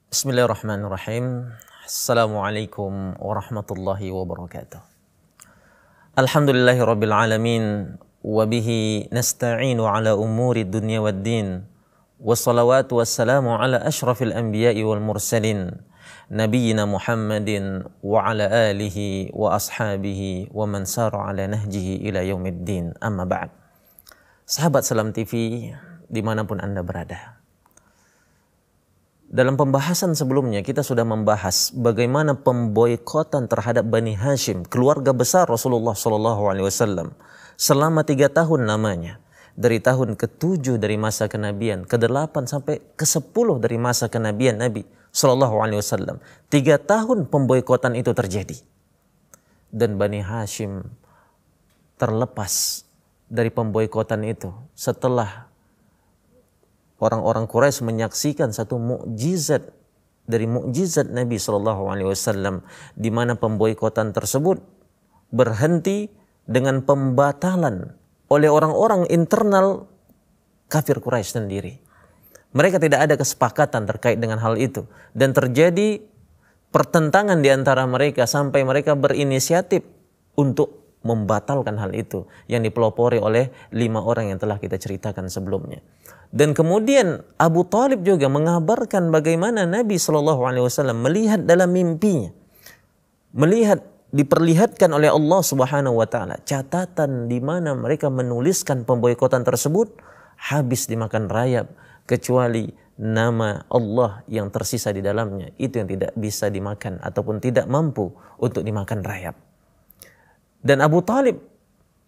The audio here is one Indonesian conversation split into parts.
Bismillahirrahmanirrahim. Assalamualaikum warahmatullahi wabarakatuh. Alhamdulillahirabbil alamin wa bihi nasta'inu ala umuri dunya waddin. Wassalawatu wassalamu ala asyrafil anbiya'i wal mursalin nabiyyina Muhammadin wa ala alihi wa ashabihi wa man sara ala nahjihi ila yaumiddin. Amma ba'd. Sahabat Salam TV dimanapun Anda berada. Dalam pembahasan sebelumnya kita sudah membahas bagaimana pemboikotan terhadap Bani Hashim, keluarga besar Rasulullah SAW, selama 3 tahun namanya. Dari tahun ke-7 dari masa kenabian, ke-8 sampai ke-10 dari masa kenabian Nabi SAW. 3 tahun pemboikotan itu terjadi. Dan Bani Hashim terlepas dari pemboikotan itu setelah orang-orang Quraisy menyaksikan satu mukjizat dari mukjizat Nabi SAW, di mana pemboikotan tersebut berhenti dengan pembatalan oleh orang-orang internal kafir Quraisy sendiri. Mereka tidak ada kesepakatan terkait dengan hal itu dan terjadi pertentangan di antara mereka sampai mereka berinisiatif untuk membatalkan hal itu yang dipelopori oleh 5 orang yang telah kita ceritakan sebelumnya. Dan kemudian Abu Thalib juga mengabarkan bagaimana Nabi SAW melihat dalam mimpinya, melihat diperlihatkan oleh Allah Subhanahu wa taala catatan di mana mereka menuliskan pemboikotan tersebut habis dimakan rayap, kecuali nama Allah yang tersisa di dalamnya, itu yang tidak bisa dimakan ataupun tidak mampu untuk dimakan rayap. Dan Abu Thalib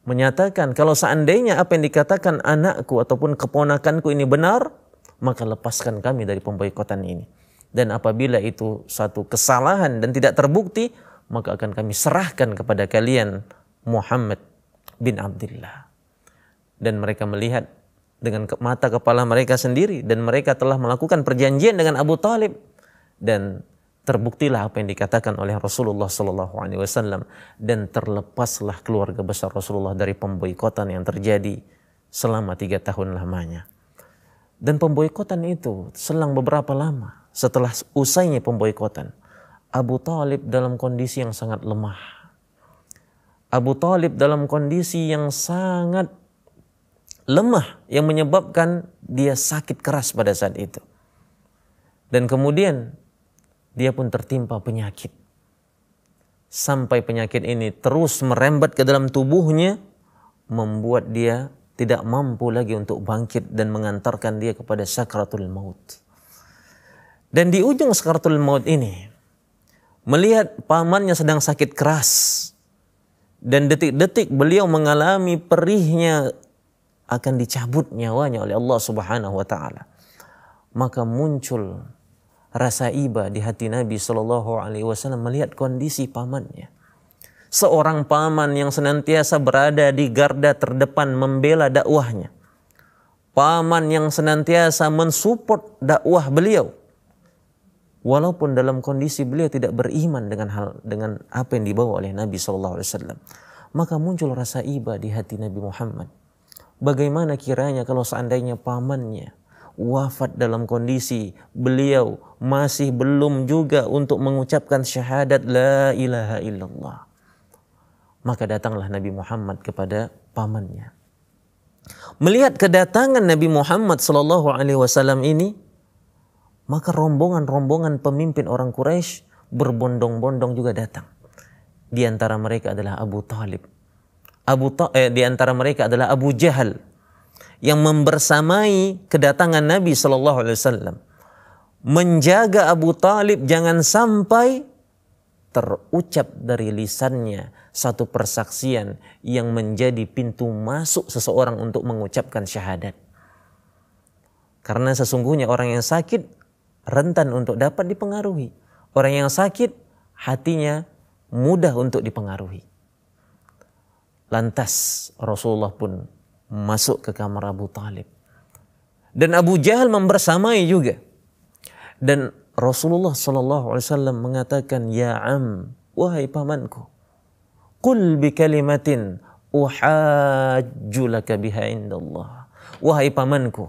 menyatakan kalau seandainya apa yang dikatakan anakku ataupun keponakanku ini benar, maka lepaskan kami dari pemboikotan ini. Dan apabila itu satu kesalahan dan tidak terbukti, maka akan kami serahkan kepada kalian Muhammad bin Abdullah. Dan mereka melihat dengan mata kepala mereka sendiri dan mereka telah melakukan perjanjian dengan Abu Thalib, dan terbuktilah apa yang dikatakan oleh Rasulullah SAW, dan terlepaslah keluarga besar Rasulullah dari pemboikotan yang terjadi selama 3 tahun lamanya. Dan pemboikotan itu selang beberapa lama setelah usainya pemboikotan, Abu Thalib dalam kondisi yang sangat lemah. Abu Thalib dalam kondisi yang sangat lemah yang menyebabkan dia sakit keras pada saat itu. Dan kemudian dia pun tertimpa penyakit. Sampai penyakit ini terus merembat ke dalam tubuhnya, membuat dia tidak mampu lagi untuk bangkit dan mengantarkan dia kepada sakratul maut. Dan di ujung sakratul maut ini, melihat pamannya sedang sakit keras, dan detik-detik beliau mengalami perihnya akan dicabut nyawanya oleh Allah Subhanahu wa taala, maka muncul rasa iba di hati Nabi SAW melihat kondisi pamannya. Seorang paman yang senantiasa berada di garda terdepan membela dakwahnya. Paman yang senantiasa mensupport dakwah beliau. Walaupun dalam kondisi beliau tidak beriman dengan apa yang dibawa oleh Nabi SAW. Maka muncul rasa iba di hati Nabi Muhammad. Bagaimana kiranya kalau seandainya pamannya wafat dalam kondisi beliau masih belum juga untuk mengucapkan syahadat la ilaha illallah. Maka datanglah Nabi Muhammad kepada pamannya. Melihat kedatangan Nabi Muhammad SAW ini, maka rombongan-rombongan pemimpin orang Quraisy berbondong-bondong juga datang. Di antara mereka adalah Abu Thalib. Di antara mereka adalah Abu Jahal, yang membersamai kedatangan Nabi SAW, menjaga Abu Thalib jangan sampai terucap dari lisannya satu persaksian yang menjadi pintu masuk seseorang untuk mengucapkan syahadat. Karena sesungguhnya orang yang sakit rentan untuk dapat dipengaruhi. Orang yang sakit hatinya mudah untuk dipengaruhi. Lantas Rasulullah pun masuk ke kamar Abu Talib. Dan Abu Jahal membersamai juga. Dan Rasulullah SAW mengatakan, ya am, wahai pamanku, qul bi kalimatin uhajju laka biha indallah. Wahai pamanku,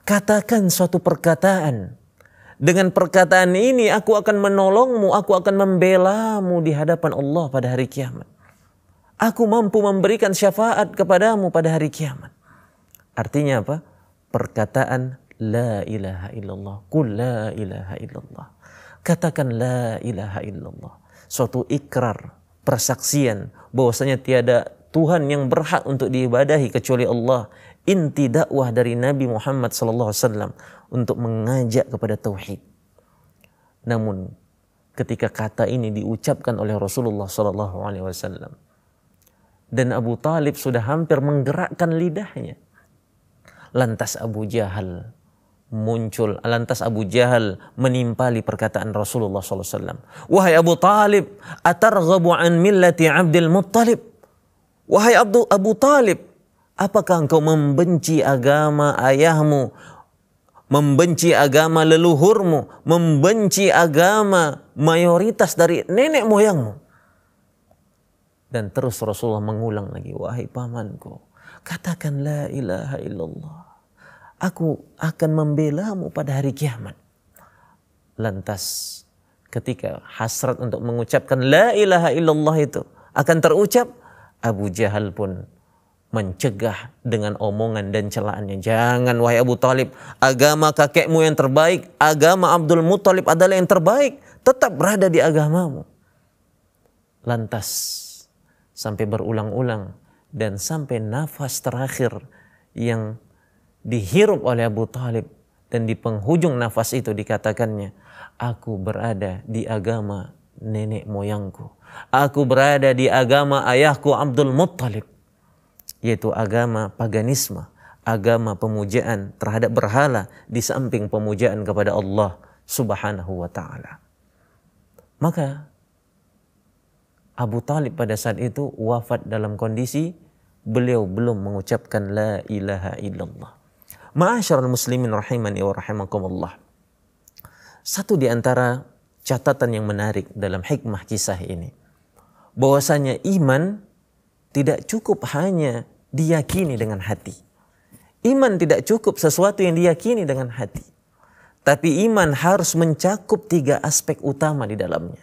katakan suatu perkataan. Dengan perkataan ini aku akan menolongmu, aku akan membelamu di hadapan Allah pada hari kiamat. Aku mampu memberikan syafaat kepadamu pada hari kiamat. Artinya apa? Perkataan la ilaha illallah. Qul la ilaha illallah. Katakan la ilaha illallah. Suatu ikrar, persaksian bahwasanya tiada Tuhan yang berhak untuk diibadahi kecuali Allah. Inti dakwah dari Nabi Muhammad SAW untuk mengajak kepada tauhid. Namun ketika kata ini diucapkan oleh Rasulullah SAW dan Abu Talib sudah hampir menggerakkan lidahnya, lantas Abu Jahal menimpali perkataan Rasulullah SAW. Wahai Abu Talib, atarghabu an millati Abdul Muttalib. Wahai Abu Talib, apakah engkau membenci agama ayahmu, membenci agama leluhurmu, membenci agama mayoritas dari nenek moyangmu? Dan terus Rasulullah mengulang lagi, wahai pamanku, katakan la ilaha illallah. Aku akan membelamu pada hari kiamat. Lantas ketika hasrat untuk mengucapkan la ilaha illallah itu akan terucap, Abu Jahal pun mencegah dengan omongan dan celaannya. Jangan wahai Abu Talib, agama kakekmu yang terbaik, agama Abdul Muttalib adalah yang terbaik, tetap berada di agamamu. Lantas sampai berulang-ulang dan sampai nafas terakhir yang dihirup oleh Abu Talib, dan di penghujung nafas itu dikatakannya, aku berada di agama nenek moyangku, aku berada di agama ayahku Abdul Muttalib, yaitu agama paganisme, agama pemujaan terhadap berhala di samping pemujaan kepada Allah Subhanahu wa ta'ala. Maka Abu Talib pada saat itu wafat dalam kondisi beliau belum mengucapkan la ilaha illallah. Ma'asyiral muslimin rahimani wa rahimakumullah. Satu di antara catatan yang menarik dalam hikmah kisah ini, bahwasanya iman tidak cukup hanya diyakini dengan hati. Iman tidak cukup sesuatu yang diyakini dengan hati. Tapi iman harus mencakup 3 aspek utama di dalamnya.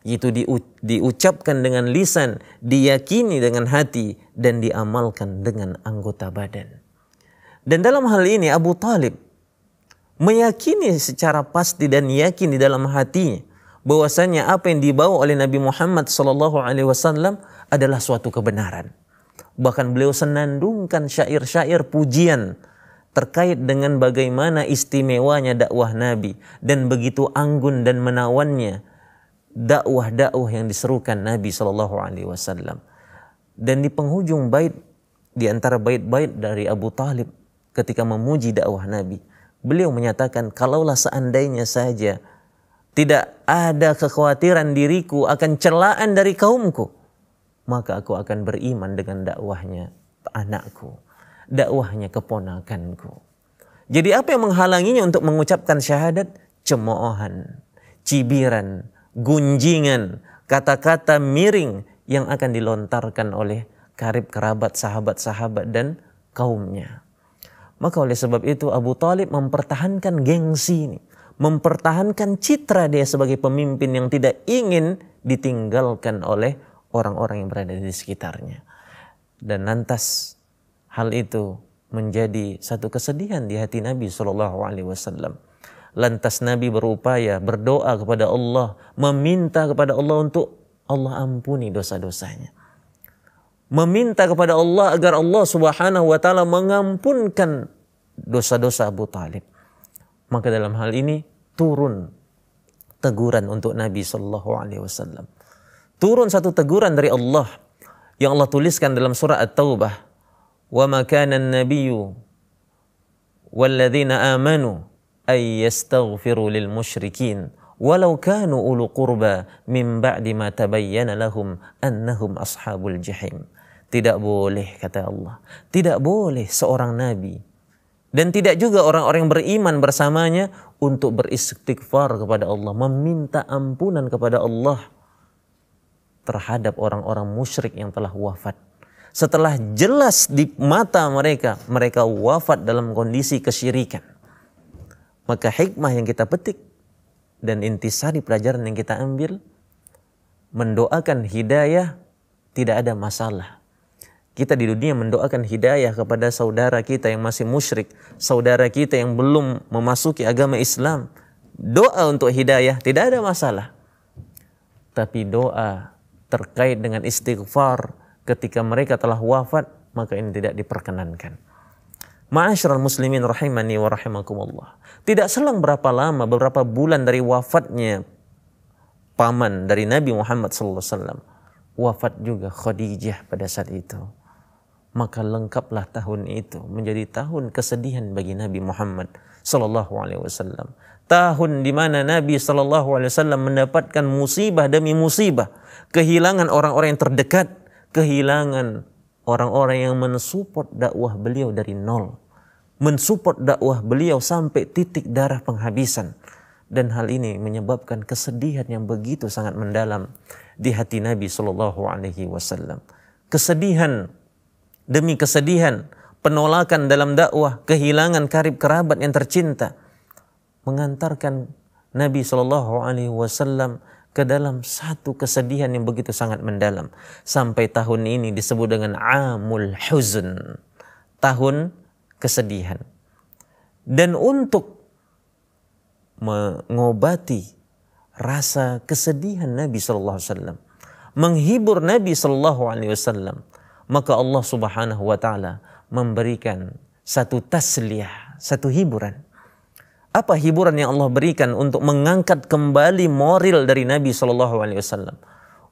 Yaitu diucapkan dengan lisan, diyakini dengan hati, dan diamalkan dengan anggota badan. Dan dalam hal ini Abu Talib meyakini secara pasti dan yakin di dalam hatinya bahwasanya apa yang dibawa oleh Nabi Muhammad SAW adalah suatu kebenaran. Bahkan beliau senandungkan syair-syair pujian terkait dengan bagaimana istimewanya dakwah Nabi dan begitu anggun dan menawannya dakwah-dakwah yang diserukan Nabi SAW. Dan di penghujung bait, di antara bait-bait dari Abu Talib ketika memuji dakwah Nabi, beliau menyatakan, kalaulah seandainya saja tidak ada kekhawatiran diriku akan celaan dari kaumku, maka aku akan beriman dengan dakwahnya anakku, dakwahnya keponakanku. Jadi apa yang menghalanginya untuk mengucapkan syahadat? Cemoohan, cibiran, gunjingan, kata-kata miring yang akan dilontarkan oleh karib kerabat, sahabat-sahabat dan kaumnya. Maka oleh sebab itu Abu Talib mempertahankan gengsi ini, mempertahankan citra dia sebagai pemimpin yang tidak ingin ditinggalkan oleh orang-orang yang berada di sekitarnya. Dan lantas hal itu menjadi satu kesedihan di hati Nabi SAW. Lantas Nabi berupaya berdoa kepada Allah, meminta kepada Allah untuk Allah ampuni dosa-dosanya. Meminta kepada Allah agar Allah Subhanahu wa ta'ala mengampunkan dosa-dosa Abu Talib. Maka dalam hal ini turun teguran untuk Nabi SAW. Turun satu teguran dari Allah yang Allah tuliskan dalam surah At-Taubah. Wa ma kana an-nabiyyu walladzina amanu ay yastaghfiru lil musyrikin walau kanu ulu qurba min ba'di ma tabayyana lahum annahum ashabul jahim. Tidak boleh, kata Allah, tidak boleh seorang nabi dan tidak juga orang-orang yang beriman bersamanya untuk beristighfar kepada Allah, meminta ampunan kepada Allah terhadap orang-orang musyrik yang telah wafat. Setelah jelas di mata mereka, mereka wafat dalam kondisi kesyirikan. Maka hikmah yang kita petik dan intisari pelajaran yang kita ambil, mendoakan hidayah tidak ada masalah. Kita di dunia mendoakan hidayah kepada saudara kita yang masih musyrik, saudara kita yang belum memasuki agama Islam. Doa untuk hidayah tidak ada masalah. Tapi doa terkait dengan istighfar ketika mereka telah wafat, maka ini tidak diperkenankan. Ma'asyiral muslimin rahimani wa rahimakumullah. Tidak selang berapa lama, beberapa bulan dari wafatnya paman dari Nabi Muhammad SAW, wafat juga Khadijah pada saat itu. Maka lengkaplah tahun itu menjadi tahun kesedihan bagi Nabi Muhammad SAW. Tahun di mana Nabi SAW mendapatkan musibah demi musibah, kehilangan orang-orang yang terdekat, kehilangan orang-orang yang mensupport dakwah beliau dari nol, mensupport dakwah beliau sampai titik darah penghabisan. Dan hal ini menyebabkan kesedihan yang begitu sangat mendalam di hati Nabi SAW. Kesedihan demi kesedihan, penolakan dalam dakwah, kehilangan karib kerabat yang tercinta, mengantarkan Nabi SAW ke dalam satu kesedihan yang begitu sangat mendalam. Sampai tahun ini disebut dengan Amul Huzn, tahun kesedihan. Dan untuk mengobati rasa kesedihan Nabi SAW, menghibur Nabi SAW, maka Allah Subhanahu wa Ta'ala memberikan satu tasliyah, satu hiburan. Apa hiburan yang Allah berikan untuk mengangkat kembali moral dari Nabi SAW,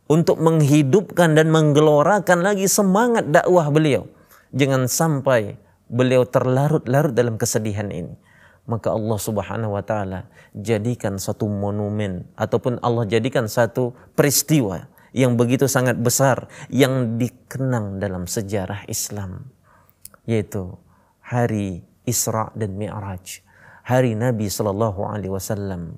untuk menghidupkan dan menggelorakan lagi semangat dakwah beliau? Jangan sampai beliau terlarut-larut dalam kesedihan ini. Maka Allah Subhanahu wa Ta'ala jadikan satu monumen, ataupun Allah jadikan satu peristiwa yang begitu sangat besar yang dikenang dalam sejarah Islam, yaitu hari Isra dan Mi'raj, hari Nabi SAW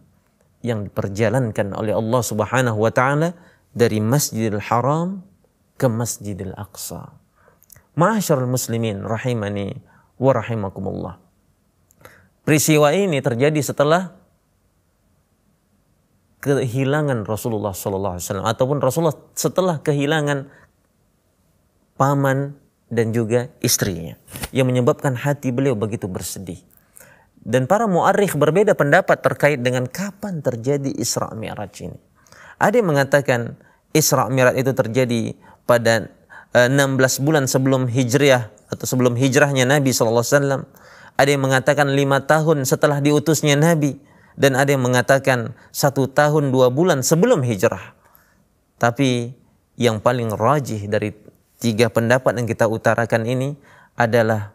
yang diperjalankan oleh Allah Subhanahu wa Ta'ala dari Masjidil Haram ke Masjidil Aqsa. Ma'asyiral muslimin rahimani wa rahimakumullah. Peristiwa ini terjadi setelah kehilangan Rasulullah SAW, ataupun Rasulullah setelah kehilangan paman dan juga istrinya, yang menyebabkan hati beliau begitu bersedih. Dan para mu'arikh berbeda pendapat terkait dengan kapan terjadi Isra Mi'raj ini. Ada yang mengatakan Isra Mi'raj itu terjadi pada 16 bulan sebelum hijriah atau sebelum hijrahnya Nabi SAW. Ada yang mengatakan 5 tahun setelah diutusnya Nabi. Dan ada yang mengatakan 1 tahun 2 bulan sebelum hijrah. Tapi yang paling rajih dari 3 pendapat yang kita utarakan ini adalah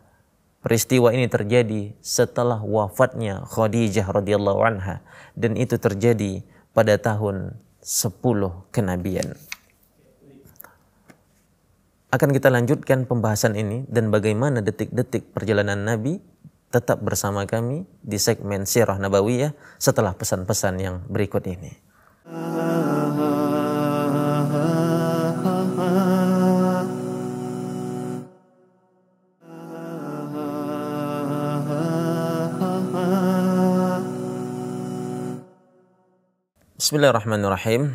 peristiwa ini terjadi setelah wafatnya Khadijah radhiyallahu anha, dan itu terjadi pada tahun 10 kenabian. Akan kita lanjutkan pembahasan ini dan bagaimana detik-detik perjalanan Nabi. Tetap bersama kami di segmen Sirah Nabawiyah setelah pesan-pesan yang berikut ini. Bismillahirrahmanirrahim.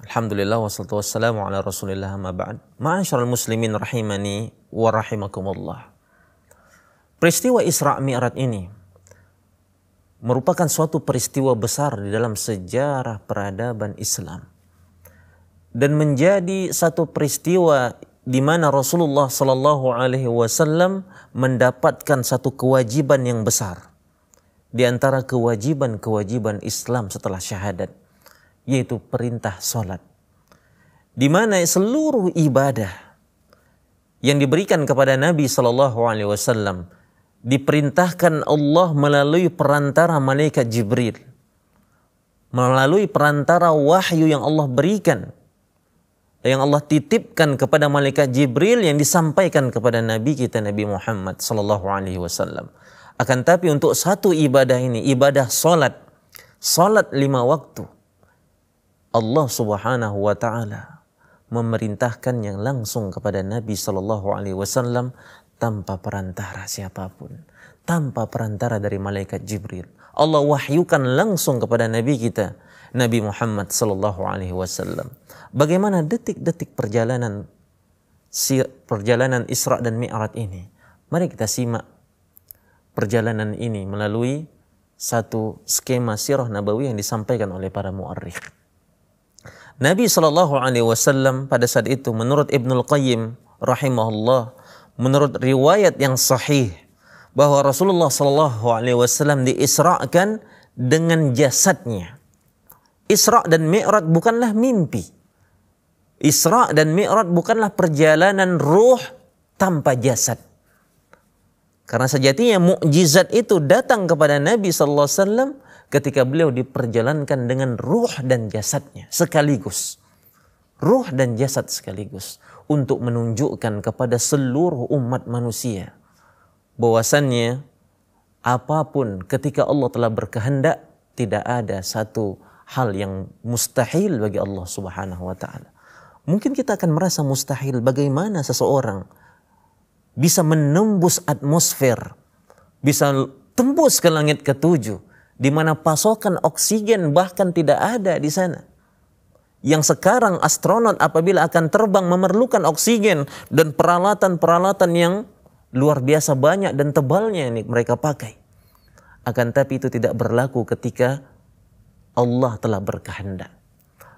Alhamdulillah wassalatu wassalamu ala Rasulillah amma ba'd. Ma'asyiral muslimin rahimani wa rahimakumullah. Peristiwa Isra Mi'raj ini merupakan suatu peristiwa besar di dalam sejarah peradaban Islam, dan menjadi satu peristiwa di mana Rasulullah Sallallahu Alaihi Wasallam mendapatkan satu kewajiban yang besar di antara kewajiban-kewajiban Islam setelah syahadat, yaitu perintah salat, di mana seluruh ibadah yang diberikan kepada Nabi Sallallahu Alaihi Wasallam diperintahkan Allah melalui perantara malaikat Jibril, melalui perantara wahyu yang Allah berikan, yang Allah titipkan kepada malaikat Jibril yang disampaikan kepada Nabi kita Nabi Muhammad sallallahu alaihi wasallam. Akan tapi untuk satu ibadah ini, ibadah salat 5 waktu, Allah Subhanahu wa taala memerintahkan yang langsung kepada Nabi sallallahu alaihi wasallam tanpa perantara siapapun, tanpa perantara dari malaikat Jibril. Allah wahyukan langsung kepada Nabi kita Nabi Muhammad sallallahu alaihi wasallam. Bagaimana detik-detik perjalanan Isra dan Mi'raj ini? Mari kita simak perjalanan ini melalui satu skema sirah nabawi yang disampaikan oleh para mu'arrikh. Nabi sallallahu alaihi wasallam pada saat itu menurut Ibnul Qayyim rahimahullah, menurut riwayat yang sahih bahwa Rasulullah sallallahu alaihi wasallam diisra'kan dengan jasadnya. Isra' dan Mi'raj bukanlah mimpi. Isra' dan Mi'raj bukanlah perjalanan ruh tanpa jasad. Karena sejatinya mukjizat itu datang kepada Nabi sallallahu alaihi wasallam ketika beliau diperjalankan dengan ruh dan jasadnya sekaligus. Ruh dan jasad sekaligus untuk menunjukkan kepada seluruh umat manusia bahwasannya apapun ketika Allah telah berkehendak, tidak ada satu hal yang mustahil bagi Allah Subhanahu wa taala. Mungkin kita akan merasa mustahil bagaimana seseorang bisa menembus atmosfer, bisa tembus ke langit ketujuh, di mana pasokan oksigen bahkan tidak ada di sana. Yang sekarang astronot apabila akan terbang memerlukan oksigen dan peralatan-peralatan yang luar biasa banyak dan tebalnya ini mereka pakai. Akan tapi itu tidak berlaku ketika Allah telah berkehendak.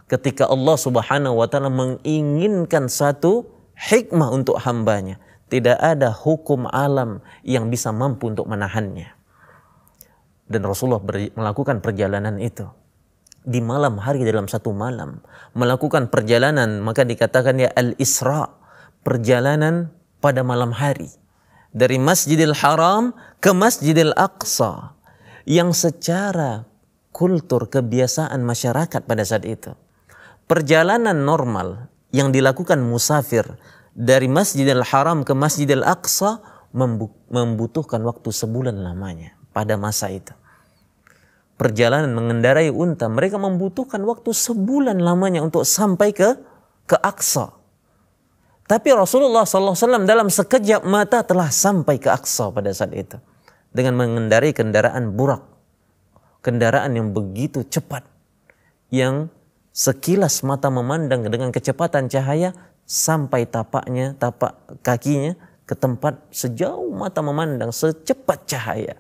Ketika Allah Subhanahu wa taala menginginkan satu hikmah untuk hambanya, tidak ada hukum alam yang bisa mampu untuk menahannya. Dan Rasulullah melakukan perjalanan itu di malam hari, dalam satu malam melakukan perjalanan, maka dikatakan ya al-Isra, perjalanan pada malam hari dari Masjidil Haram ke Masjidil Aqsa, yang secara kultur kebiasaan masyarakat pada saat itu, perjalanan normal yang dilakukan musafir dari Masjidil Haram ke Masjidil Aqsa membutuhkan waktu sebulan lamanya pada masa itu. Perjalanan mengendarai unta, mereka membutuhkan waktu sebulan lamanya untuk sampai ke Aqsa. Tapi Rasulullah SAW dalam sekejap mata telah sampai ke Aqsa pada saat itu dengan mengendarai kendaraan burak, kendaraan yang begitu cepat, yang sekilas mata memandang dengan kecepatan cahaya sampai tapak kakinya ke tempat sejauh mata memandang, secepat cahaya.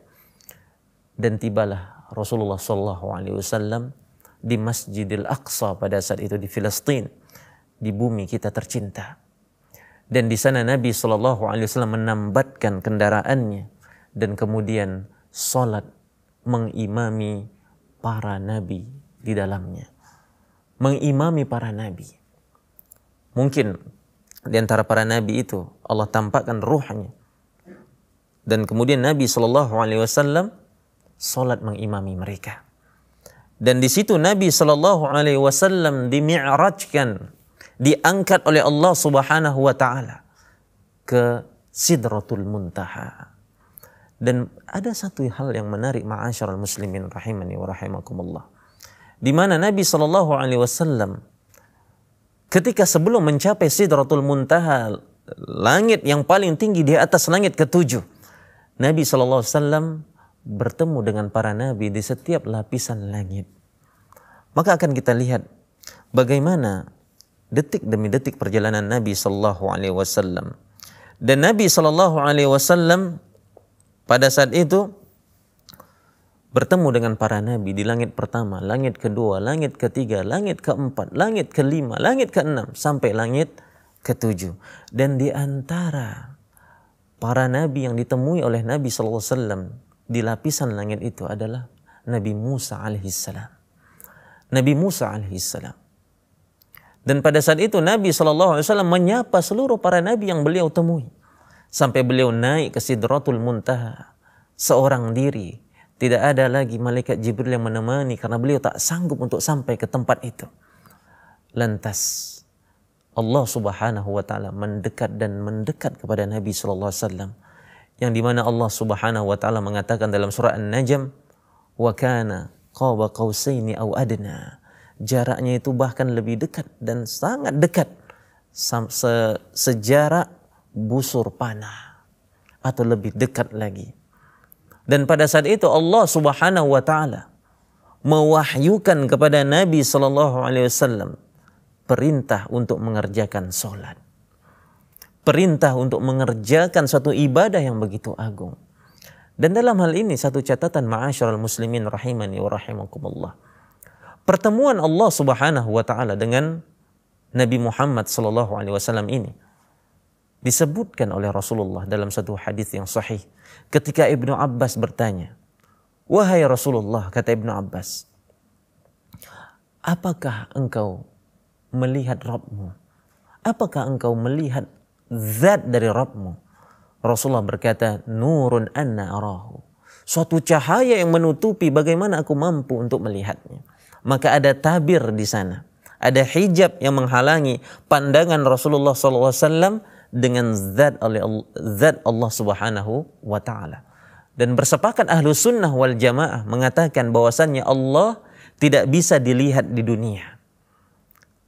Dan tibalah Rasulullah SAW di Masjidil Aqsa pada saat itu di Filistin, di bumi kita tercinta. Dan di sana Nabi SAW menambatkan kendaraannya dan kemudian salat mengimami para nabi di dalamnya. Mengimami para nabi. Mungkin di antara para nabi itu Allah tampakkan ruhnya. Dan kemudian Nabi SAW salat mengimami mereka. Dan di situ Nabi SAW dimi'rajkan, diangkat oleh Allah Subhanahu wa taala ke Sidratul Muntaha. Dan ada satu hal yang menarik ma'asyiral muslimin rahimani wa rahimakumullah, di mana Nabi SAW ketika sebelum mencapai Sidratul Muntaha, langit yang paling tinggi di atas langit ketujuh, Nabi SAW bertemu dengan para nabi di setiap lapisan langit. Maka akan kita lihat bagaimana detik demi detik perjalanan Nabi sallallahu alaihi wasallam. Dan Nabi sallallahu alaihi wasallam pada saat itu bertemu dengan para nabi di langit pertama, langit kedua, langit ketiga, langit keempat, langit kelima, langit keenam, sampai langit ketujuh. Dan di antara para nabi yang ditemui oleh Nabi sallallahu alaihi wasallam di lapisan langit itu adalah Nabi Musa alaihissalam. Nabi Musa alaihissalam. Dan pada saat itu Nabi SAW menyapa seluruh para nabi yang beliau temui. Sampai beliau naik ke Sidratul Muntaha seorang diri Tidak ada lagi malaikat Jibril yang menemani karena beliau tak sanggup untuk sampai ke tempat itu. Lantas Allah Subhanahu wa taala mendekat kepada Nabi sallallahu alaihi wasallam, yang dimana Allah Subhanahu wa taala mengatakan dalam surah An-Najm, wa kana qaba qausaini aw adna. Jaraknya itu bahkan lebih dekat dan sangat dekat, sejarak busur panah atau lebih dekat lagi. Dan pada saat itu Allah Subhanahu wa taala mewahyukan kepada Nabi sallallahu alaihi wasallam perintah untuk mengerjakan salat. Perintah untuk mengerjakan suatu ibadah yang begitu agung. Dan dalam hal ini satu catatan ma'asyiral muslimin rahimani wa rahimakumullah. Pertemuan Allah Subhanahu wa taala dengan Nabi Muhammad sallallahu alaihi wasallam ini disebutkan oleh Rasulullah dalam satu hadis yang sahih. Ketika Ibnu Abbas bertanya, "Wahai Rasulullah," kata Ibnu Abbas, "apakah engkau melihat Rabbmu? Apakah engkau melihat zat dari Rabbmu?" Rasulullah berkata, "Nurun anna arahu." Suatu cahaya yang menutupi bagaimana aku mampu untuk melihatnya. Maka ada tabir di sana. Ada hijab yang menghalangi pandangan Rasulullah SAW dengan zat Allah Subhanahu wa taala. Dan bersepakat ahlu sunnah wal jamaah mengatakan bahwasannya Allah tidak bisa dilihat di dunia.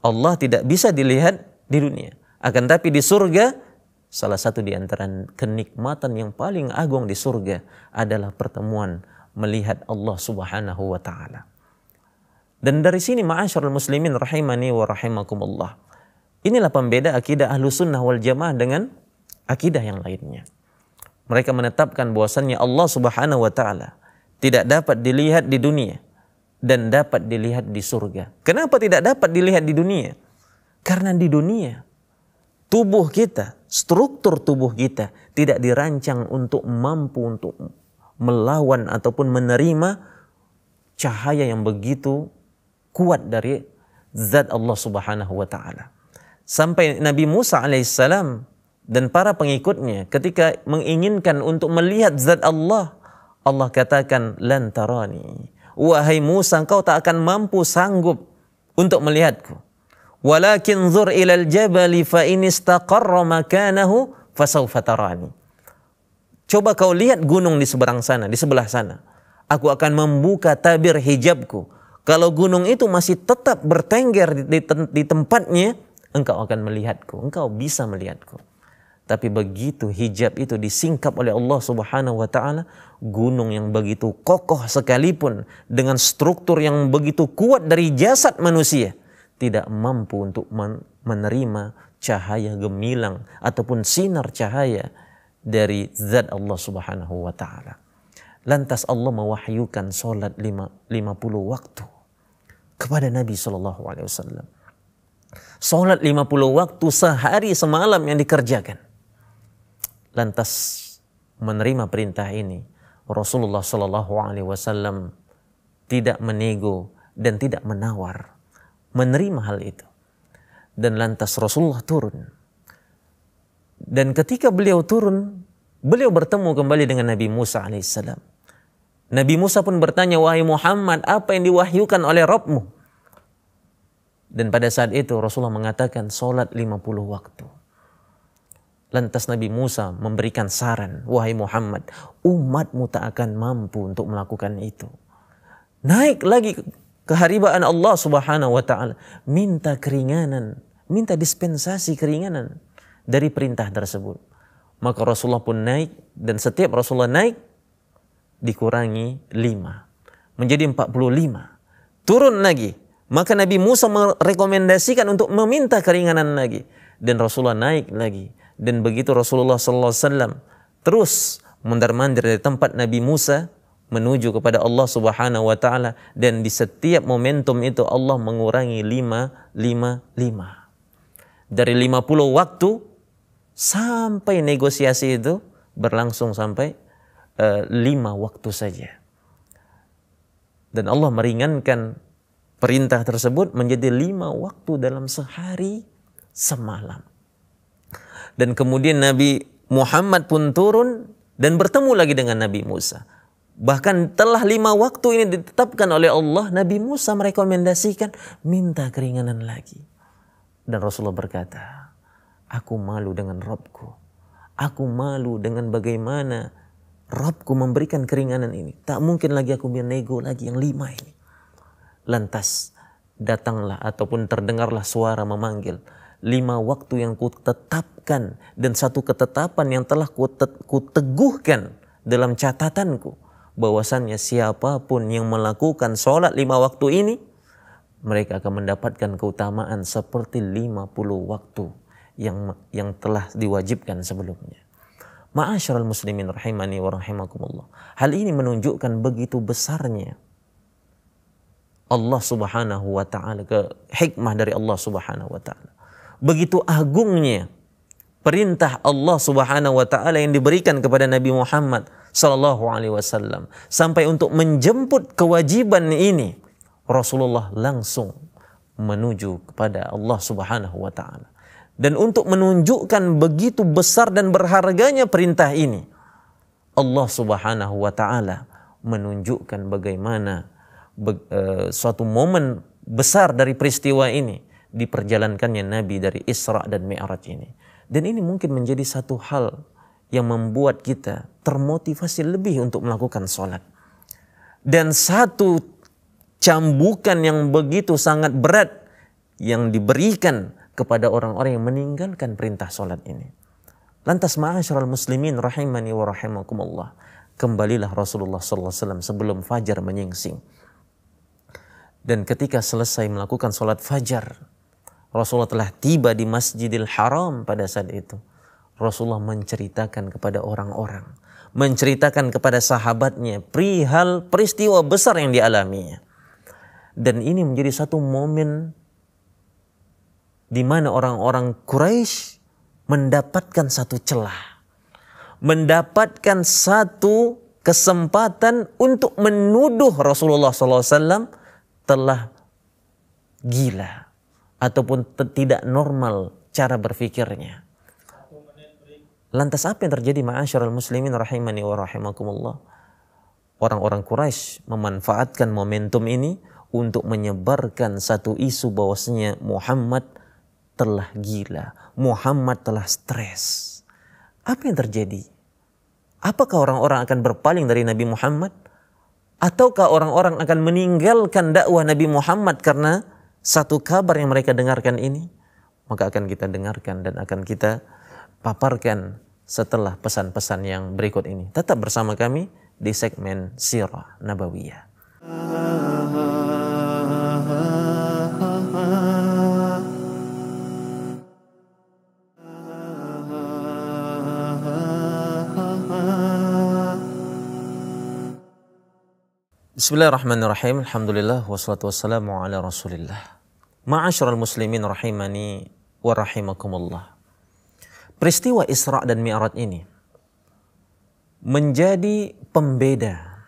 Allah tidak bisa dilihat di dunia. Akan tapi di surga, salah satu di antara kenikmatan yang paling agung di surga adalah pertemuan melihat Allah Subhanahu wa taala. Dan dari sini ma'asyiral muslimin rahimani wa rahimakumullah. Inilah pembeda akidah ahlu sunnah wal jamaah dengan akidah yang lainnya. Mereka menetapkan bahwasannya Allah Subhanahu wa taala tidak dapat dilihat di dunia dan dapat dilihat di surga. Kenapa tidak dapat dilihat di dunia? Karena di dunia tubuh kita, struktur tubuh kita tidak dirancang untuk mampu untuk melawan ataupun menerima cahaya yang begitu kuat dari zat Allah Subhanahu wa taala. Sampai Nabi Musa alaihissalam dan para pengikutnya ketika menginginkan untuk melihat zat Allah, Allah katakan, "Lan tarani." Wahai Musa, engkau tak akan mampu sanggup untuk melihatku. Walakin zur ilal jabali fa in istaqarra makanahu fasawfa tarani. Coba kau lihat gunung di seberang sana, di sebelah sana. Aku akan membuka tabir hijabku. Kalau gunung itu masih tetap bertengger di tempatnya, engkau akan melihatku, engkau bisa melihatku. Tapi begitu hijab itu disingkap oleh Allah Subhanahu wa taala, gunung yang begitu kokoh sekalipun dengan struktur yang begitu kuat dari jasad manusia tidak mampu untuk menerima cahaya gemilang ataupun sinar cahaya dari zat Allah Subhanahu wa taala. Lantas Allah mewahyukan salat 50 waktu kepada Nabi sallallahu alaihi wasallam. Salat 50 waktu sehari semalam yang dikerjakan. Lantas menerima perintah ini, Rasulullah sallallahu alaihi wasallam tidak menego dan tidak menawar, menerima hal itu. Dan lantas Rasulullah turun. Dan ketika beliau turun, beliau bertemu kembali dengan Nabi Musa alaihissalam. Nabi Musa pun bertanya, "Wahai Muhammad, apa yang diwahyukan oleh Rabbmu?" Dan pada saat itu Rasulullah mengatakan salat 50 waktu. Lantas Nabi Musa memberikan saran, "Wahai Muhammad, umatmu tak akan mampu untuk melakukan itu. Naik lagi keharibaan Allah Subhanahu wa taala, minta keringanan, minta dispensasi keringanan dari perintah tersebut." Maka Rasulullah pun naik, dan setiap Rasulullah naik dikurangi 5 menjadi 45. Turun lagi. Maka Nabi Musa merekomendasikan untuk meminta keringanan lagi. Dan Rasulullah naik lagi. Dan begitu Rasulullah SAW terus mondar-mandir dari tempat Nabi Musa menuju kepada Allah Subhanahu wa taala. Dan di setiap momentum itu Allah mengurangi 5. Dari 50 waktu sampai negosiasi itu berlangsung sampai 5 waktu saja. Dan Allah meringankan perintah tersebut menjadi 5 waktu dalam sehari semalam. Dan kemudian Nabi Muhammad pun turun dan bertemu lagi dengan Nabi Musa. Bahkan telah 5 waktu ini ditetapkan oleh Allah, Nabi Musa merekomendasikan minta keringanan lagi. Dan Rasulullah berkata, aku malu dengan Rabbku. Aku malu dengan bagaimana Rabbku memberikan keringanan ini. Tak mungkin lagi aku menego lagi yang 5 ini. Lantas datanglah ataupun terdengarlah suara memanggil. 5 waktu yang kutetapkan dan satu ketetapan yang telah kuteguhkan dalam catatanku. Bahwasannya siapapun yang melakukan sholat 5 waktu ini, mereka akan mendapatkan keutamaan seperti 50 waktu yang telah diwajibkan sebelumnya. Ma'asyiral muslimin rahimani wa rahimakumullah. Hal ini menunjukkan begitu besarnya Allah subhanahu wa ta'ala, ke hikmah dari Allah subhanahu wa ta'ala. Begitu agungnya perintah Allah subhanahu wa ta'ala yang diberikan kepada Nabi Muhammad sallallahu alaihi wasallam. Sampai untuk menjemput kewajiban ini, Rasulullah langsung menuju kepada Allah subhanahu wa ta'ala. Dan untuk menunjukkan begitu besar dan berharganya perintah ini, Allah subhanahu wa ta'ala menunjukkan bagaimana suatu momen besar dari peristiwa ini diperjalankannya Nabi dari Isra dan Mi'raj ini. Dan ini mungkin menjadi satu hal yang membuat kita termotivasi lebih untuk melakukan sholat. Dan satu cambukan yang begitu sangat berat yang diberikan kepada orang-orang yang meninggalkan perintah sholat ini. Lantas ma'asyiral muslimin rahimani wa rahimakumullah, kembalilah Rasulullah SAW sebelum fajar menyingsing. Dan ketika selesai melakukan sholat fajar, Rasulullah telah tiba di Masjidil Haram pada saat itu. Rasulullah menceritakan kepada orang-orang, menceritakan kepada sahabatnya perihal peristiwa besar yang dialaminya. Dan ini menjadi satu momen di mana orang-orang Quraisy mendapatkan satu celah, mendapatkan satu kesempatan untuk menuduh Rasulullah SAW telah gila ataupun tidak normal cara berfikirnya. Lantas apa yang terjadi ma'asyiral muslimin rahimani wa rahimakumullah? Orang-orang Quraisy memanfaatkan momentum ini untuk menyebarkan satu isu bahwasanya Muhammad telah gila, Muhammad telah stres. Apa yang terjadi? Apakah orang-orang akan berpaling dari Nabi Muhammad? Ataukah orang-orang akan meninggalkan dakwah Nabi Muhammad karena satu kabar yang mereka dengarkan ini? Maka akan kita dengarkan dan akan kita paparkan setelah pesan-pesan yang berikut ini. Tetap bersama kami di segmen Sirah Nabawiyah. Bismillahirrahmanirrahim. Alhamdulillah wassalatu wassalamu ala Rasulillah. Ma'asyiral muslimin rahimani wa rahimakumullah. Peristiwa Isra dan Mi'raj ini menjadi pembeda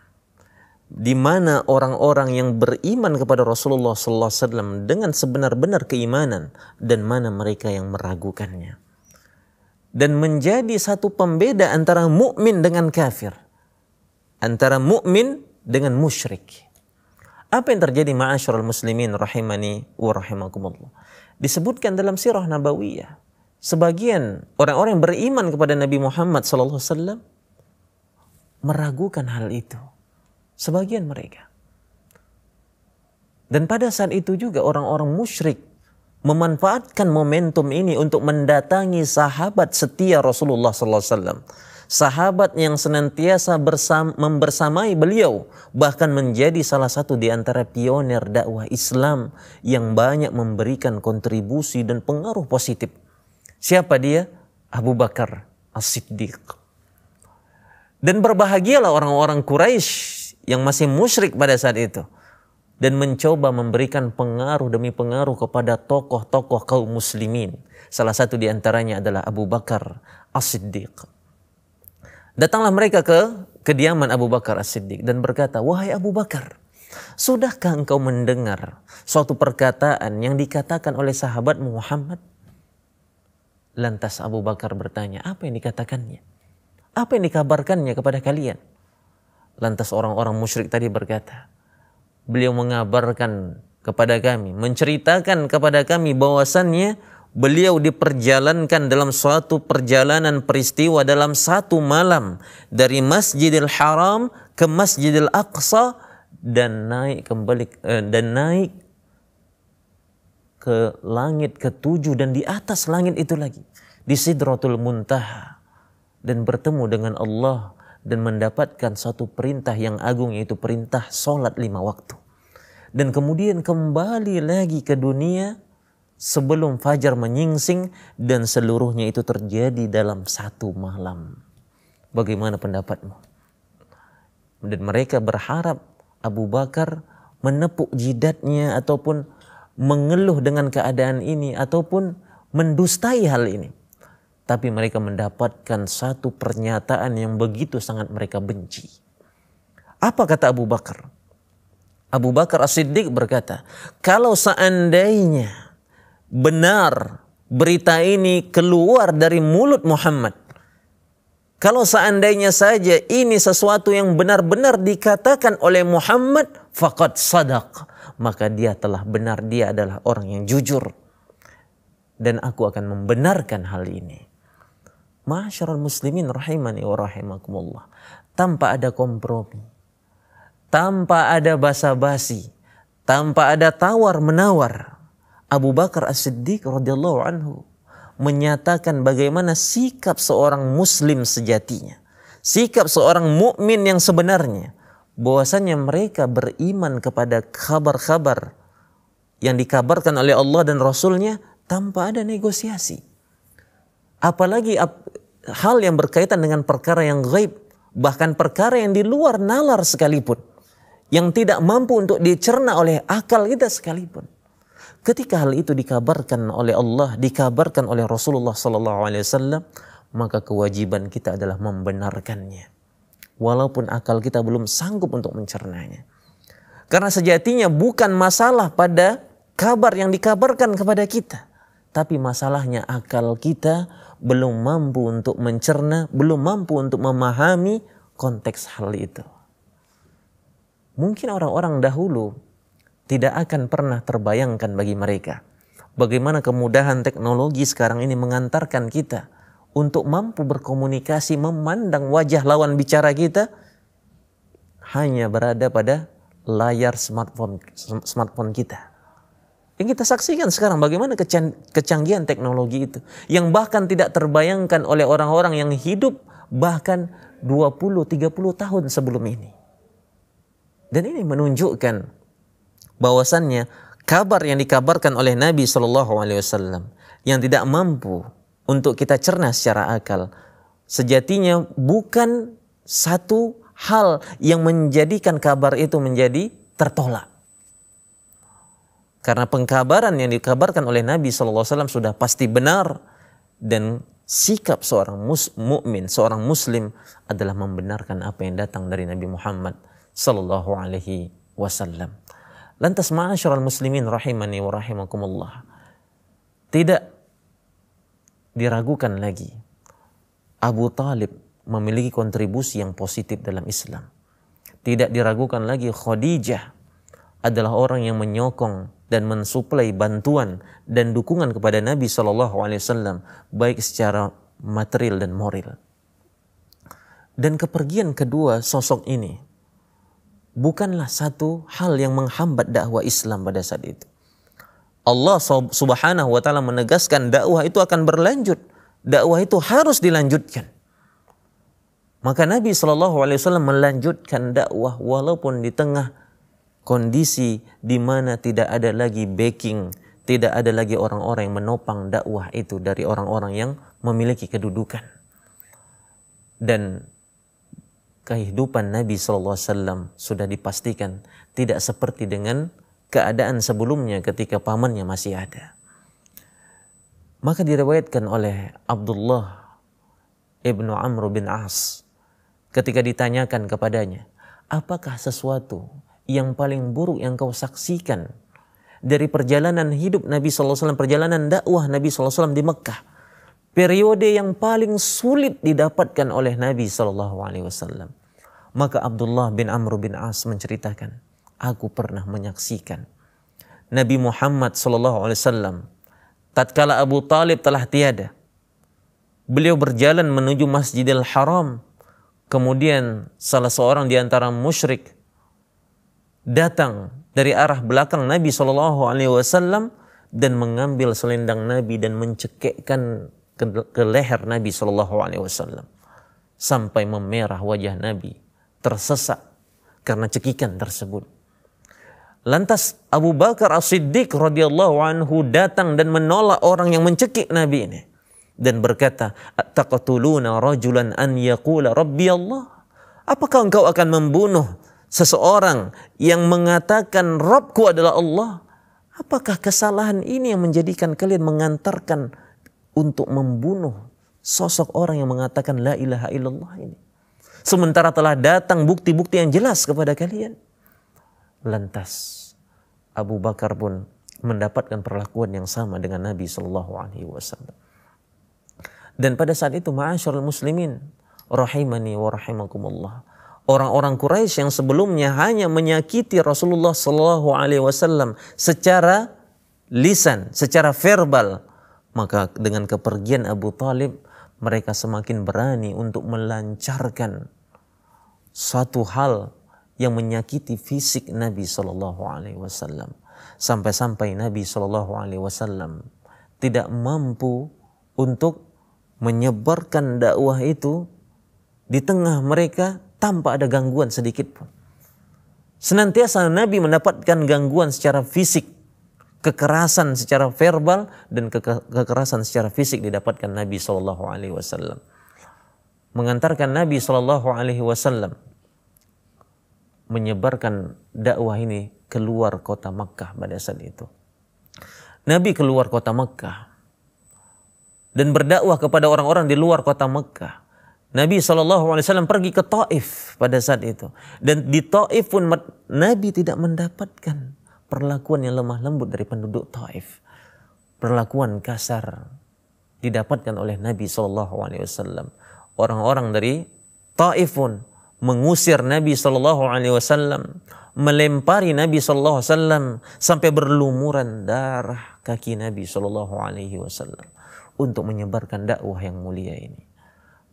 di mana orang-orang yang beriman kepada Rasulullah SAW dengan sebenar-benar keimanan dan mana mereka yang meragukannya. Dan menjadi satu pembeda antara mukmin dengan kafir, antara mukmin dengan musyrik. Apa yang terjadi ma'asyiral muslimin rahimani wa rahimakumullah? Disebutkan dalam Sirah Nabawiyah, sebagian orang-orang yang beriman kepada Nabi Muhammad SAW meragukan hal itu. Sebagian mereka. Dan pada saat itu juga orang-orang musyrik memanfaatkan momentum ini untuk mendatangi sahabat setia Rasulullah SAW. Sahabat yang senantiasa membersamai beliau, bahkan menjadi salah satu di antara pionir dakwah Islam yang banyak memberikan kontribusi dan pengaruh positif. Siapa dia? Abu Bakar As-Siddiq. Dan berbahagialah orang-orang Quraisy yang masih musyrik pada saat itu dan mencoba memberikan pengaruh demi pengaruh kepada tokoh-tokoh kaum muslimin. Salah satu di antaranya adalah Abu Bakar As-Siddiq. Datanglah mereka ke kediaman Abu Bakar As-Siddiq dan berkata, "Wahai Abu Bakar, sudahkah engkau mendengar suatu perkataan yang dikatakan oleh sahabatmu Muhammad?" Lantas Abu Bakar bertanya, "Apa yang dikatakannya? Apa yang dikabarkannya kepada kalian?" Lantas orang-orang musyrik tadi berkata, beliau mengabarkan kepada kami, menceritakan kepada kami bahwasannya beliau diperjalankan dalam suatu perjalanan peristiwa dalam satu malam dari Masjidil Haram ke Masjidil Aqsa dan naik ke langit ketujuh dan di atas langit itu lagi di Sidratul Muntaha dan bertemu dengan Allah dan mendapatkan satu perintah yang agung, yaitu perintah sholat 5 waktu. Dan kemudian kembali lagi ke dunia sebelum fajar menyingsing, dan seluruhnya itu terjadi dalam satu malam. Bagaimana pendapatmu? Dan mereka berharap Abu Bakar menepuk jidatnya ataupun mengeluh dengan keadaan ini ataupun mendustai hal ini. Tapi mereka mendapatkan satu pernyataan yang begitu sangat mereka benci. Apa kata Abu Bakar? Abu Bakar As-Siddiq berkata, kalau seandainya benar berita ini keluar dari mulut Muhammad, kalau seandainya saja ini sesuatu yang benar-benar dikatakan oleh Muhammad, faqad sadaq, maka dia telah benar, dia adalah orang yang jujur. Dan aku akan membenarkan hal ini. Ma'asyiral muslimin rahimani wa rahimakumullah. Tanpa ada kompromi, tanpa ada basa-basi, tanpa ada tawar-menawar, Abu Bakar As-Siddiq radhiyallahu anhu menyatakan bagaimana sikap seorang muslim sejatinya, sikap seorang mukmin yang sebenarnya, bahwasanya mereka beriman kepada kabar-kabar yang dikabarkan oleh Allah dan Rasulnya tanpa ada negosiasi. Apalagi hal yang berkaitan dengan perkara yang gaib, bahkan perkara yang di luar nalar sekalipun, yang tidak mampu untuk dicerna oleh akal kita sekalipun. Ketika hal itu dikabarkan oleh Allah, dikabarkan oleh Rasulullah SAW, maka kewajiban kita adalah membenarkannya, walaupun akal kita belum sanggup untuk mencernanya. Karena sejatinya bukan masalah pada kabar yang dikabarkan kepada kita, tapi masalahnya akal kita belum mampu untuk mencerna, belum mampu untuk memahami konteks hal itu. Mungkin orang-orang dahulu tidak akan pernah terbayangkan bagi mereka bagaimana kemudahan teknologi sekarang ini mengantarkan kita untuk mampu berkomunikasi, memandang wajah lawan bicara kita hanya berada pada layar smartphone kita. Yang kita saksikan sekarang bagaimana kecanggihan teknologi itu, yang bahkan tidak terbayangkan oleh orang-orang yang hidup bahkan 20-30 tahun sebelum ini. Dan ini menunjukkan bahwasannya kabar yang dikabarkan oleh Nabi SAW yang tidak mampu untuk kita cerna secara akal, sejatinya bukan satu hal yang menjadikan kabar itu menjadi tertolak. Karena pengkabaran yang dikabarkan oleh Nabi SAW sudah pasti benar, dan sikap seorang mukmin, seorang muslim adalah membenarkan apa yang datang dari Nabi Muhammad SAW. Lantas ma'asyiral muslimin rahimani wa rahimakumullah, tidak diragukan lagi Abu Talib memiliki kontribusi yang positif dalam Islam. Tidak diragukan lagi Khadijah adalah orang yang menyokong dan mensuplai bantuan dan dukungan kepada Nabi SAW, baik secara material dan moral. Dan kepergian kedua sosok ini bukanlah satu hal yang menghambat dakwah Islam pada saat itu. Allah Subhanahu wa Ta'ala menegaskan dakwah itu akan berlanjut, dakwah itu harus dilanjutkan. Maka Nabi SAW melanjutkan dakwah walaupun di tengah kondisi di mana tidak ada lagi backing, tidak ada lagi orang-orang yang menopang dakwah itu dari orang-orang yang memiliki kedudukan. Dan kehidupan Nabi SAW sudah dipastikan tidak seperti dengan keadaan sebelumnya ketika pamannya masih ada. Maka diriwayatkan oleh Abdullah ibnu Amr bin As ketika ditanyakan kepadanya, apakah sesuatu yang paling buruk yang kau saksikan dari perjalanan hidup Nabi SAW, perjalanan dakwah Nabi SAW di Mekah, periode yang paling sulit didapatkan oleh Nabi SAW. Maka Abdullah bin Amr bin As menceritakan, aku pernah menyaksikan Nabi Muhammad SAW tatkala Abu Talib telah tiada. Beliau berjalan menuju Masjidil Haram. Kemudian salah seorang di antara musyrik datang dari arah belakang Nabi SAW dan mengambil selendang Nabi dan mencekikkan ke leher Nabi SAW sampai memerah wajah Nabi, tersesak karena cekikan tersebut. Lantas Abu Bakar As-Siddiq radhiyallahu anhu datang dan menolak orang yang mencekik Nabi ini dan berkata, "Attaqtuluna rajulan an yaqula Rabbi Allah?" Apakah engkau akan membunuh seseorang yang mengatakan Rabbku adalah Allah? Apakah kesalahan ini yang menjadikan kalian mengantarkan untuk membunuh sosok orang yang mengatakan la ilaha illallah ini? Sementara telah datang bukti-bukti yang jelas kepada kalian. Lantas Abu Bakar pun mendapatkan perlakuan yang sama dengan Nabi SAW. Dan pada saat itu, ma'asyarul muslimin, rahimani wa rahimakumullah, orang-orang Quraisy yang sebelumnya hanya menyakiti Rasulullah SAW secara lisan, secara verbal, maka dengan kepergian Abu Talib, mereka semakin berani untuk melancarkan satu hal yang menyakiti fisik Nabi SAW. Sampai-sampai Nabi SAW tidak mampu untuk menyebarkan dakwah itu di tengah mereka tanpa ada gangguan sedikit pun. Senantiasa Nabi mendapatkan gangguan secara fisik, kekerasan secara verbal dan kekerasan secara fisik didapatkan Nabi SAW. Mengantarkan Nabi SAW menyebarkan dakwah ini keluar kota Makkah pada saat itu. Nabi keluar kota Makkah dan berdakwah kepada orang-orang di luar kota Makkah. Nabi SAW pergi ke Taif pada saat itu. Dan di Taif pun Nabi tidak mendapatkan perlakuan yang lemah lembut dari penduduk Taif. Perlakuan kasar didapatkan oleh Nabi SAW. Orang-orang dari Taif pun mengusir Nabi SAW, melempari Nabi SAW sampai berlumuran darah kaki Nabi SAW untuk menyebarkan dakwah yang mulia ini.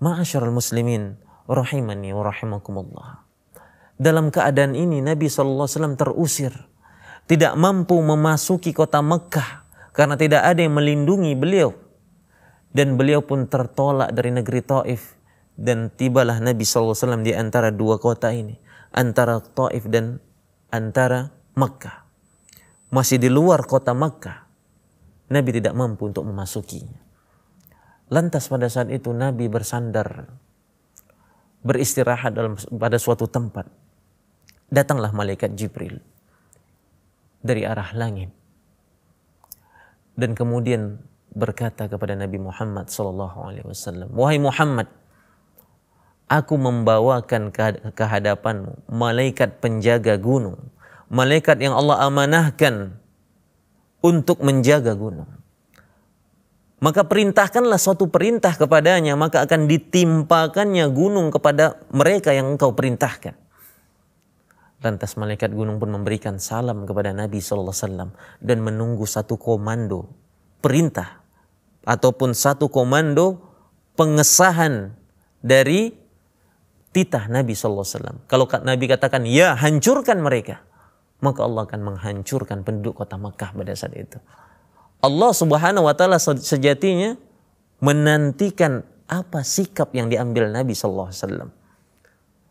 Ma'asyarul muslimin, rahimani wa rahimakumullah. Dalam keadaan ini Nabi SAW terusir, tidak mampu memasuki kota Mekah karena tidak ada yang melindungi beliau, dan beliau pun tertolak dari negeri Taif. Dan tibalah Nabi SAW di antara dua kota ini, antara Taif dan antara Makkah. Masih di luar kota Makkah, Nabi tidak mampu untuk memasukinya. Lantas pada saat itu Nabi bersandar, beristirahat pada suatu tempat. Datanglah malaikat Jibril dari arah langit dan kemudian berkata kepada Nabi Muhammad SAW, "Wahai Muhammad, aku membawakan ke hadapanmu malaikat penjaga gunung, malaikat yang Allah amanahkan untuk menjaga gunung. Maka perintahkanlah suatu perintah kepadanya, maka akan ditimpakannya gunung kepada mereka yang engkau perintahkan." Lantas malaikat gunung pun memberikan salam kepada Nabi SAW dan menunggu satu komando perintah ataupun satu komando pengesahan dari titah Nabi SAW. Kalau Nabi katakan, ya hancurkan mereka, maka Allah akan menghancurkan penduduk kota Makkah pada saat itu. Allah Subhanahu wa Ta'ala sejatinya menantikan apa sikap yang diambil Nabi SAW.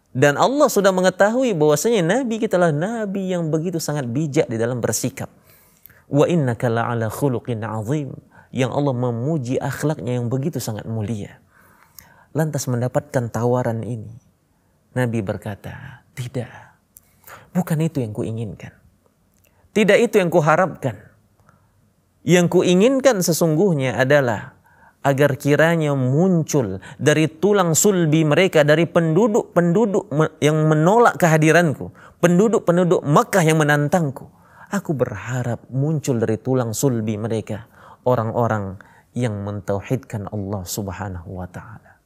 Dan Allah sudah mengetahui bahwasanya Nabi kita adalah Nabi yang begitu sangat bijak di dalam bersikap. Wa innaka la'ala khuluqin azim. Yang Allah memuji akhlaknya yang begitu sangat mulia. Lantas mendapatkan tawaran ini, Nabi berkata, tidak, bukan itu yang kuinginkan. Tidak itu yang kuharapkan. Yang kuinginkan sesungguhnya adalah agar kiranya muncul dari tulang sulbi mereka, dari penduduk-penduduk yang menolak kehadiranku, penduduk-penduduk Makkah yang menantangku. Aku berharap muncul dari tulang sulbi mereka orang-orang yang mentauhidkan Allah Subhanahu wa Ta'ala.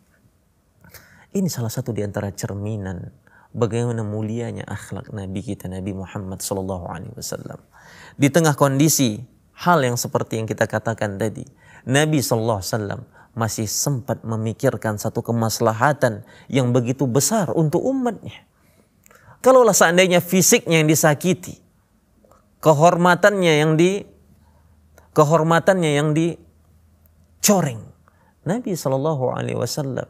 Ini salah satu di antara cerminan bagaimana mulianya akhlak Nabi kita, Nabi Muhammad SAW. Di tengah kondisi hal yang seperti yang kita katakan tadi, Nabi SAW masih sempat memikirkan satu kemaslahatan yang begitu besar untuk umatnya. Kalaulah seandainya fisiknya yang disakiti, kehormatannya yang dicoreng, Nabi SAW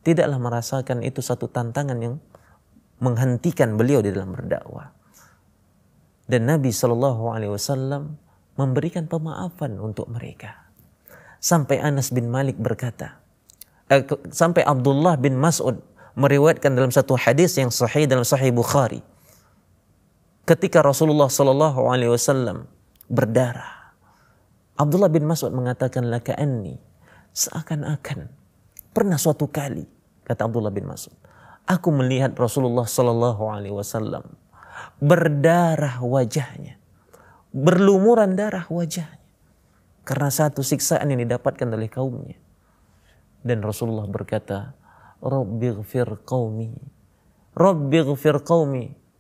tidaklah merasakan itu satu tantangan yang menghentikan beliau di dalam berdakwah. Dan Nabi SAW memberikan pemaafan untuk mereka. Sampai Anas bin Malik berkata, sampai Abdullah bin Mas'ud meriwayatkan dalam satu hadis yang sahih dalam Sahih Bukhari, ketika Rasulullah SAW berdarah, Abdullah bin Mas'ud mengatakan, laka-anni, seakan-akan pernah suatu kali, kata Abdullah bin Mas'ud, aku melihat Rasulullah SAW berdarah wajahnya, berlumuran darah wajahnya, karena satu siksaan yang didapatkan oleh kaumnya. Dan Rasulullah berkata, Rabbighfir qaumi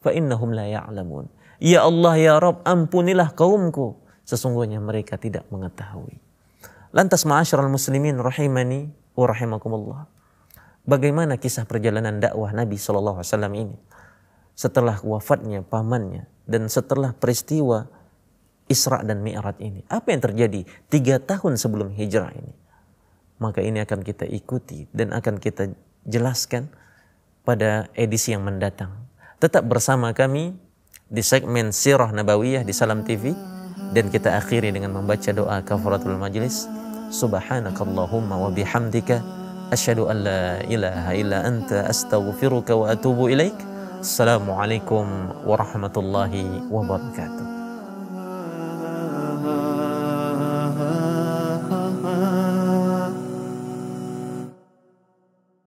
fa innahum la ya'lamun. Ya Allah, ya Rabb, ampunilah kaumku, sesungguhnya mereka tidak mengetahui. Lantas ma'asyiral muslimin rahimani wa rahimakumullah, bagaimana kisah perjalanan dakwah Nabi SAW ini setelah wafatnya pamannya dan setelah peristiwa Isra dan Mi'raj ini? Apa yang terjadi 3 tahun sebelum hijrah ini? Maka ini akan kita ikuti dan akan kita jelaskan pada edisi yang mendatang. Tetap bersama kami di segmen Sirah Nabawiyah di Salam TV, dan kita akhiri dengan membaca doa kafaratul majlis. Subhanakallahumma wa bihamdika asyhadu an la ilaha illa anta astaghfiruka wa atubu ilaik. Assalamualaikum warahmatullahi wabarakatuh.